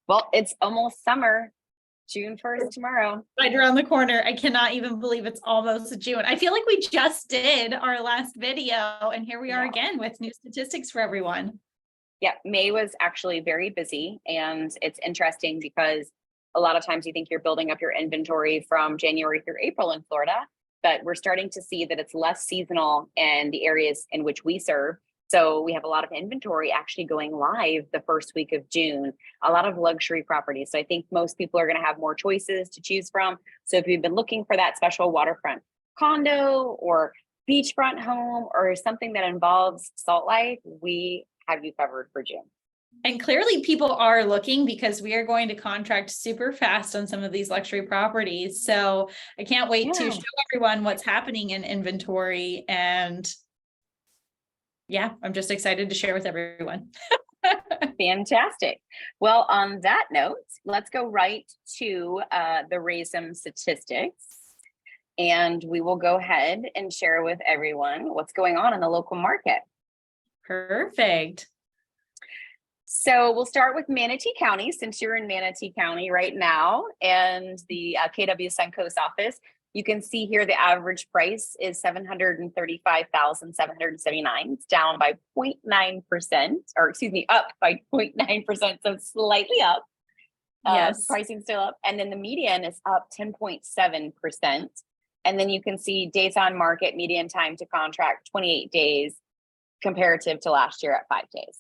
Well, it's almost summer, June 1st tomorrow. Right around the corner. I cannot even believe it's almost June. I feel like we just did our last video and here we are again with new statistics for everyone. Yeah, May was actually very busy, and it's interesting because a lot of times you think you're building up your inventory from January through April in Florida, but we're starting to see that it's less seasonal in the areas in which we serve. So we have a lot of inventory actually going live the first week of June, a lot of luxury properties. So I think most people are going to have more choices to choose from. So if you've been looking for that special waterfront condo or beachfront home or something that involves salt life, we have you covered for June. And clearly people are looking because we are going to contract super fast on some of these luxury properties. So I can't wait to show everyone what's happening in inventory. And yeah, I'm just excited to share with everyone. Fantastic. Well, on that note, let's go right to the RAISM statistics. And we will go ahead and share with everyone what's going on in the local market. Perfect. So we'll start with Manatee County, since you're in Manatee County right now, and the KW Suncoast office. You can see here the average price is $735,779. It's down by 0.9%, or excuse me, up by 0.9%, so slightly up. Yes. Pricing still up. And then the median is up 10.7%. And then you can see days on market, median time to contract, 28 days, comparative to last year at 5 days.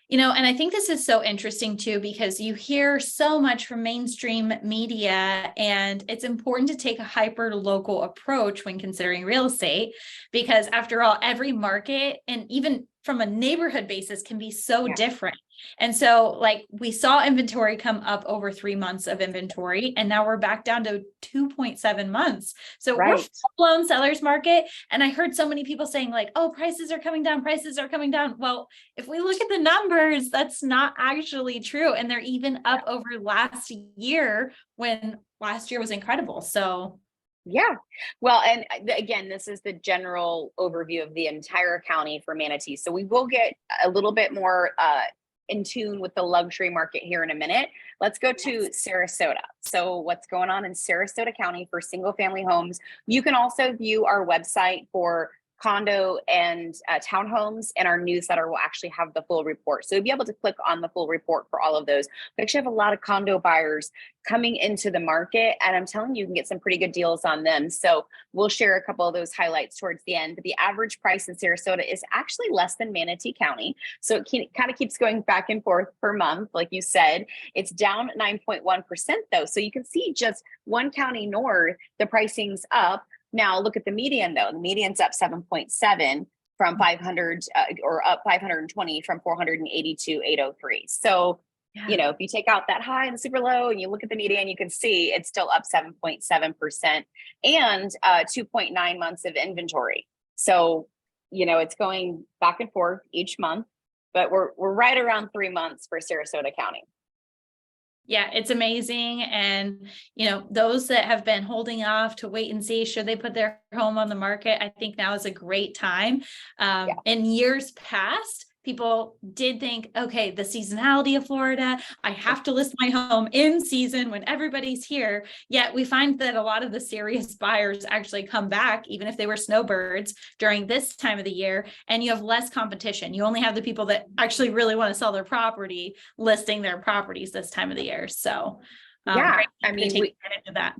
You know, and I think this is so interesting too, because you hear so much from mainstream media, and it's important to take a hyper local approach when considering real estate, because after all, every market, and even from a neighborhood basis, can be so different. And so like we saw inventory come up over 3 months of inventory, and now we're back down to 2.7 months. So we're full-blown seller's market. And I heard so many people saying like, oh, prices are coming down, prices are coming down. Well, if we look at the numbers, that's not actually true. And they're even up over last year, when last year was incredible. So yeah. Well, and again, this is the general overview of the entire county for Manatee. So we will get a little bit more in tune with the luxury market here in a minute. Let's go to Sarasota. So what's going on in Sarasota County for single family homes? You can also view our website for condo and townhomes, and our newsletter will actually have the full report. So you'll be able to click on the full report for all of those. We actually have a lot of condo buyers coming into the market, and I'm telling you, you can get some pretty good deals on them. So we'll share a couple of those highlights towards the end. But the average price in Sarasota is actually less than Manatee County. So it kind of keeps going back and forth per month. Like you said, it's down 9.1% though. So you can see just one county north, the pricing's up. Now look at the median though. The median's up 7.7 from 500 or up 520 from 480 to 803. So, you know, if you take out that high and the super low and you look at the median, you can see it's still up 7.7% and 2.9 months of inventory. So, you know, it's going back and forth each month, but we're right around 3 months for Sarasota County. Yeah, it's amazing. And, you know, those that have been holding off to wait and see, should they put their home on the market? I think now is a great time. In years past, people did think, okay, the seasonality of Florida, I have to list my home in season when everybody's here. Yet we find that a lot of the serious buyers actually come back, even if they were snowbirds during this time of the year, and you have less competition. You only have the people that actually really want to sell their property listing their properties this time of the year. So I mean, take advantage of that.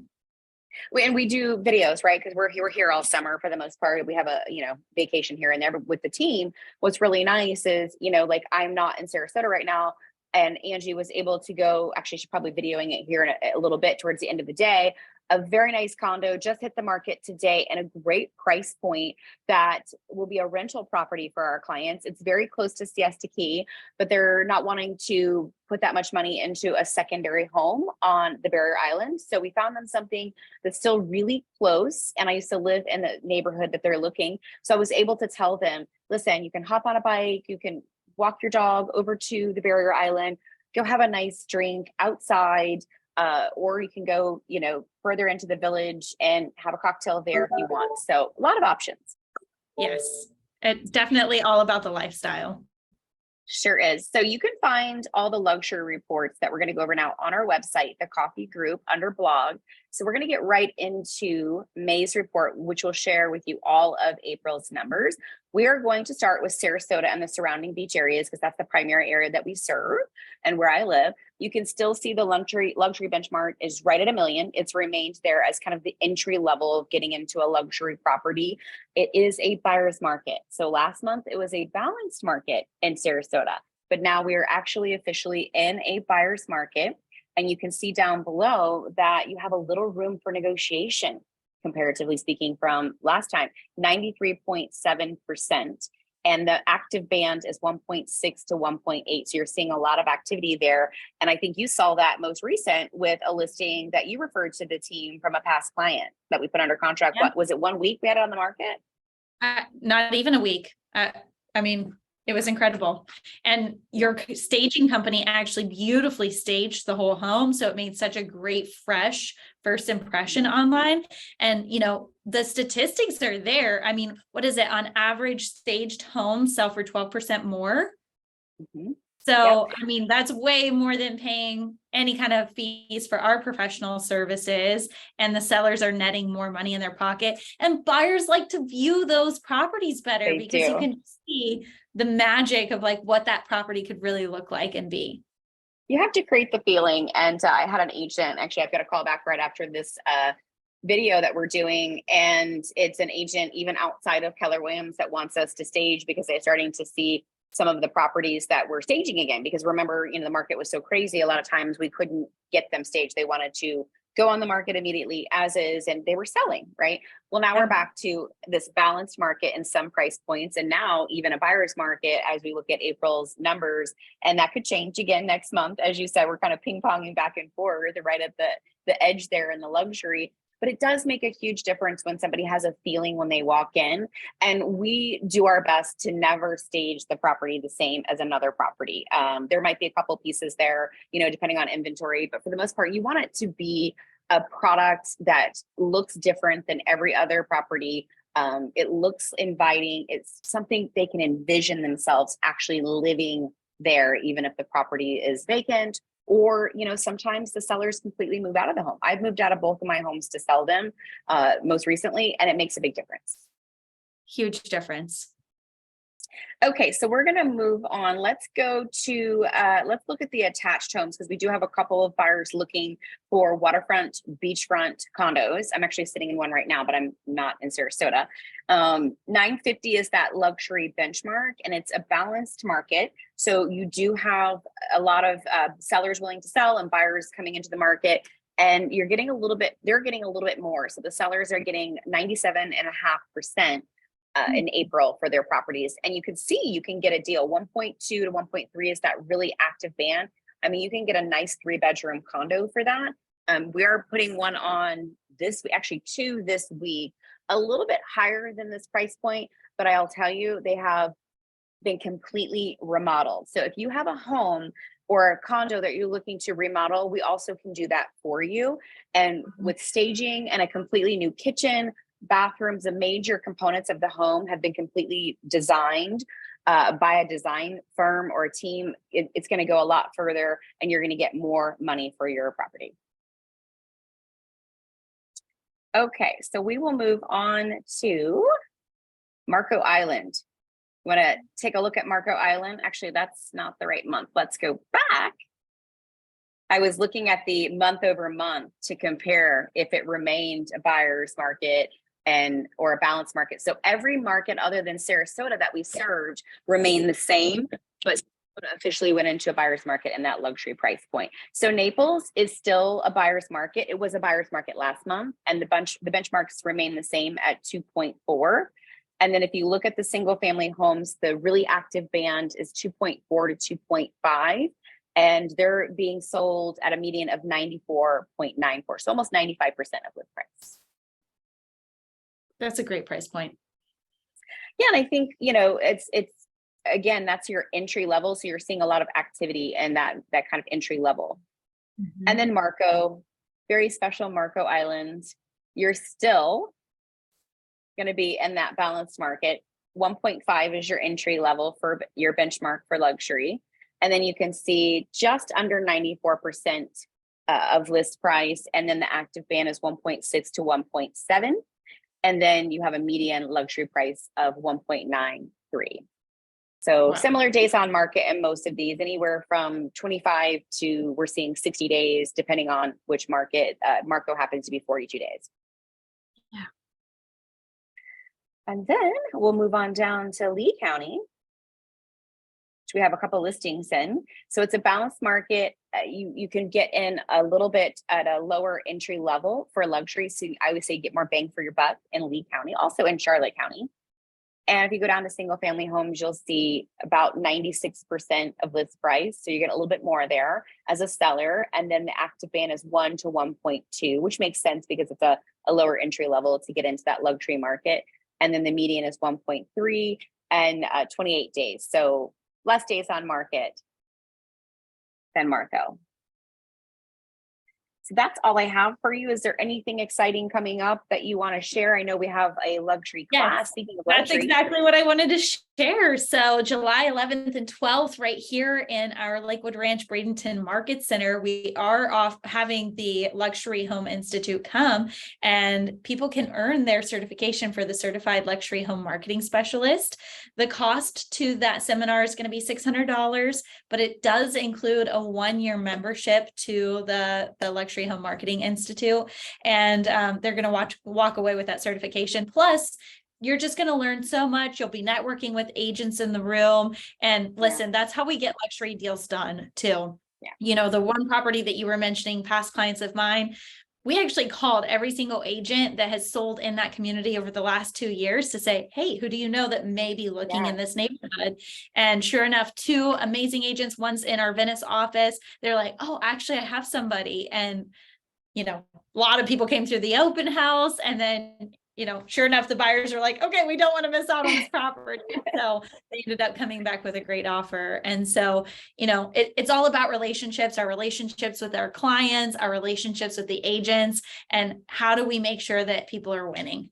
And we do videos, right? Because we're here all summer for the most part. We have a, you know, vacation here and there, but with the team, what's really nice is, you know, like I'm not in Sarasota right now, and Angie was able to go, actually she's probably videoing it here in a little bit towards the end of the day. A very nice condo just hit the market today, and a great price point that will be a rental property for our clients. It's very close to Siesta Key, but they're not wanting to put that much money into a secondary home on the Barrier Island. So we found them something that's still really close. And I used to live in the neighborhood that they're looking. So I was able to tell them, listen, you can hop on a bike, you can walk your dog over to the Barrier Island, go have a nice drink outside. Or you can go, you know, further into the village and have a cocktail there if you want. So a lot of options. Yes, it's definitely all about the lifestyle. Sure is. So you can find all the luxury reports that we're going to go over now on our website, the Coffey Group, under blog. So we're going to get right into May's report, which will share with you all of April's numbers. We are going to start with Sarasota and the surrounding beach areas because that's the primary area that we serve and where I live. You can still see the luxury benchmark is right at 1 million. It's remained there as kind of the entry level of getting into a luxury property. It is a buyer's market. So last month it was a balanced market in Sarasota, but now we are actually officially in a buyer's market. And you can see down below that you have a little room for negotiation, comparatively speaking, from last time, 93.7%. And the active band is 1.6 to 1.8. So you're seeing a lot of activity there. And I think you saw that most recent with a listing that you referred to the team from a past client that we put under contract. Yeah. What was it, 1 week we had it on the market? Not even a week. I mean, it was incredible. And your staging company actually beautifully staged the whole home. So it made such a great, fresh first impression online. And, you know, the statistics are there. I mean, what is it? On average, staged homes sell for 12% more. Mm-hmm. So, yep. I mean, that's way more than paying any kind of fees for our professional services, and the sellers are netting more money in their pocket, and buyers like to view those properties better because you can see the magic of like what that property could really look like and be. You have to create the feeling. And I had an agent, actually, I've got a call back right after this video that we're doing. And it's an agent even outside of Keller Williams that wants us to stage because they're starting to see some of the properties that we're staging again, because remember, you know, the market was so crazy. A lot of times we couldn't get them staged. They wanted to go on the market immediately as is, and they were selling, right? Well, now we're back to this balanced market in some price points, and now even a buyer's market as we look at April's numbers, and that could change again next month. As you said, we're kind of ping-ponging back and forth right at the edge there in the luxury. But it does make a huge difference when somebody has a feeling when they walk in, and we do our best to never stage the property the same as another property. There might be a couple pieces there, you know, depending on inventory, but for the most part, you want it to be a product that looks different than every other property. It looks inviting. It's something they can envision themselves actually living there, even if the property is vacant. Or, you know, sometimes the sellers completely move out of the home. I've moved out of both of my homes to sell them most recently, and it makes a big difference. Huge difference. Okay, so we're going to move on. Let's go to, let's look at the attached homes, because we do have a couple of buyers looking for waterfront, beachfront condos. I'm actually sitting in one right now, but I'm not in Sarasota. 950 is that luxury benchmark, and it's a balanced market. So you do have a lot of sellers willing to sell and buyers coming into the market, and you're getting a little bit, they're getting a little bit more. So the sellers are getting 97.5%. In April for their properties. And you can see you can get a deal. 1.2 to 1.3 is that really active band. I mean, you can get a nice 3-bedroom condo for that. We are putting one on this, actually 2 this week, a little bit higher than this price point, but I'll tell you, they have been completely remodeled. So if you have a home or a condo that you're looking to remodel, we also can do that for you. And with staging and a completely new kitchen, bathrooms, the major components of the home have been completely designed by a design firm or a team. It's going to go a lot further, and you're going to get more money for your property. Okay, so we will move on to Marco Island. You want to take a look at Marco Island? Actually, that's not the right month. Let's go back. I was looking at the month over month to compare if it remained a buyer's market or a balanced market. So every market other than Sarasota that we served remained the same, but officially went into a buyer's market in that luxury price point. So Naples is still a buyer's market. It was a buyer's market last month, and the benchmarks remain the same at 2.4. And then if you look at the single family homes, the really active band is 2.4 to 2.5. And they're being sold at a median of 94.94. So almost 95% of list price. That's a great price point. Yeah, and I think, you know, it's again, that's your entry level. So you're seeing a lot of activity in that kind of entry level. Mm-hmm. And then Marco, very special Marco Island. You're still going to be in that balanced market. 1.5 is your entry level for your benchmark for luxury. And then you can see just under 94% of list price. And then the active band is 1.6 to 1.7. And then you have a median luxury price of 1.93. So similar days on market in most of these, anywhere from 25 to we're seeing 60 days, depending on which market. Marco happens to be 42 days. Yeah. And then we'll move on down to Lee County, which we have a couple listings in. So it's a balanced market. You can get in a little bit at a lower entry level for luxury. So I would say get more bang for your buck in Lee County, also in Charlotte County. And if you go down to single family homes, you'll see about 96% of list price. So you get a little bit more there as a seller. And then the active band is 1 to 1.2, which makes sense because it's a lower entry level to get into that luxury market. And then the median is 1.3 and 28 days. So less days on market than Marco. So that's all I have for you. Is there anything exciting coming up that you want to share? I know we have a luxury class. Yes, Speaking of that's luxury, exactly what I wanted to share. So July 11th and 12th, right here in our Lakewood Ranch Bradenton Market Center, we are off having the Luxury Home Institute come, and people can earn their certification for the Certified Luxury Home Marketing Specialist. The cost to that seminar is going to be $600, but it does include a 1-year membership to the Luxury Home Marketing Institute, and they're going to walk away with that certification. Plus, you're just going to learn so much. You'll be networking with agents in the room. And listen, that's how we get luxury deals done too. Yeah. You know, the one property that you were mentioning, past clients of mine, we actually called every single agent that has sold in that community over the last 2 years to say, hey, who do you know that may be looking in this neighborhood? And sure enough, 2 amazing agents, one's in our Venice office. They're like, oh, actually, I have somebody. And, you know, a lot of people came through the open house, and then, you know, sure enough, the buyers are like, okay, we don't want to miss out on this property. So they ended up coming back with a great offer. And so, you know, it's all about relationships, our relationships with our clients, our relationships with the agents, and how do we make sure that people are winning?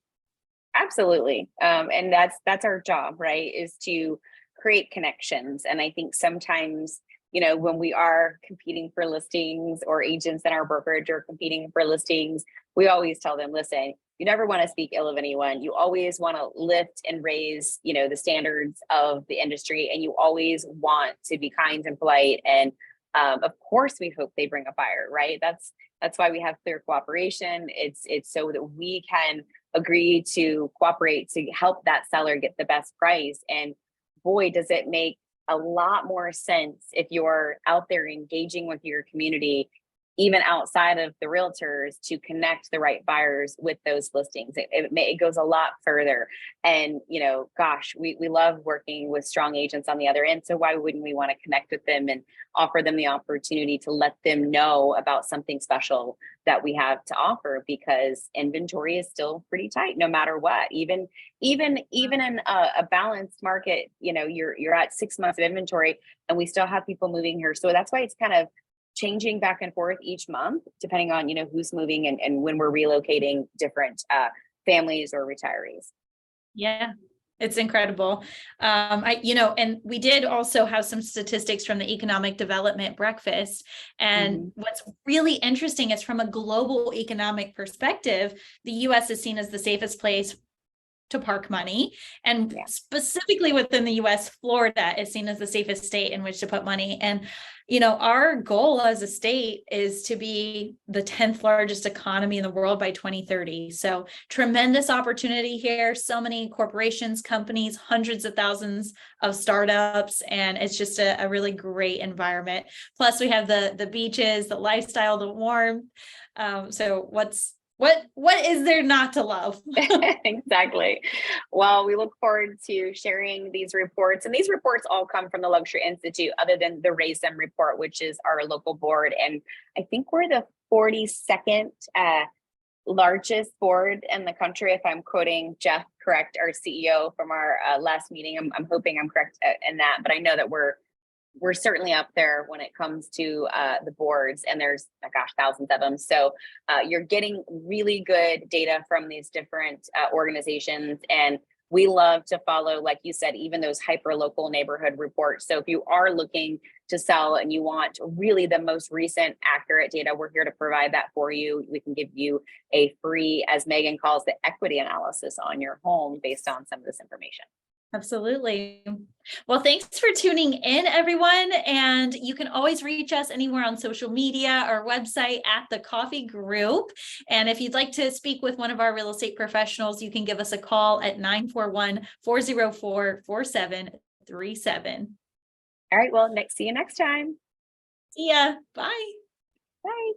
Absolutely. And that's our job, right? Is to create connections. And I think sometimes, you know, when we are competing for listings, or agents in our brokerage are competing for listings, we always tell them, listen, you never want to speak ill of anyone. You always want to lift and raise, you know, the standards of the industry, and you always want to be kind and polite. And of course, we hope they bring a buyer, right? That's why we have clear cooperation. It's so that we can agree to cooperate to help that seller get the best price. And boy, does it make a lot more sense if you're out there engaging with your community, even outside of the realtors, to connect the right buyers with those listings. It goes a lot further. And, you know, gosh, we love working with strong agents on the other end. So why wouldn't we want to connect with them and offer them the opportunity to let them know about something special that we have to offer? Because inventory is still pretty tight, no matter what. Even in a balanced market, you know, you're at 6 months of inventory, and we still have people moving here. So that's why it's kind of changing back and forth each month, depending on, you know, who's moving and when we're relocating different families or retirees. Yeah, it's incredible. And we did also have some statistics from the Economic Development Breakfast. And what's really interesting is, from a global economic perspective, the US is seen as the safest place to park money. And specifically within the US, Florida is seen as the safest state in which to put money. And, you know, our goal as a state is to be the 10th largest economy in the world by 2030. So tremendous opportunity here. So many corporations, companies, hundreds of thousands of startups, and it's just a really great environment. Plus we have the beaches, the lifestyle, the warmth. So what is there not to love? Exactly. Well, we look forward to sharing these reports. And these reports all come from the Luxury Institute, other than the Raise Them report, which is our local board. And I think we're the 42nd largest board in the country, if I'm quoting Jeff correct, our CEO from our last meeting. I'm hoping I'm correct in that, but I know that we're certainly up there when it comes to the boards, and there's, gosh, thousands of them. So you're getting really good data from these different organizations, and we love to follow, like you said, even those hyper local neighborhood reports. So if you are looking to sell and you want really the most recent accurate data, we're here to provide that for you. We can give you a free, as Meagan calls it, equity analysis on your home based on some of this information. Absolutely. Well, thanks for tuning in, everyone. And you can always reach us anywhere on social media or website at the Coffey Group. And if you'd like to speak with one of our real estate professionals, you can give us a call at 941-404-4737. All right. Well, see you next time. See ya. Bye. Bye.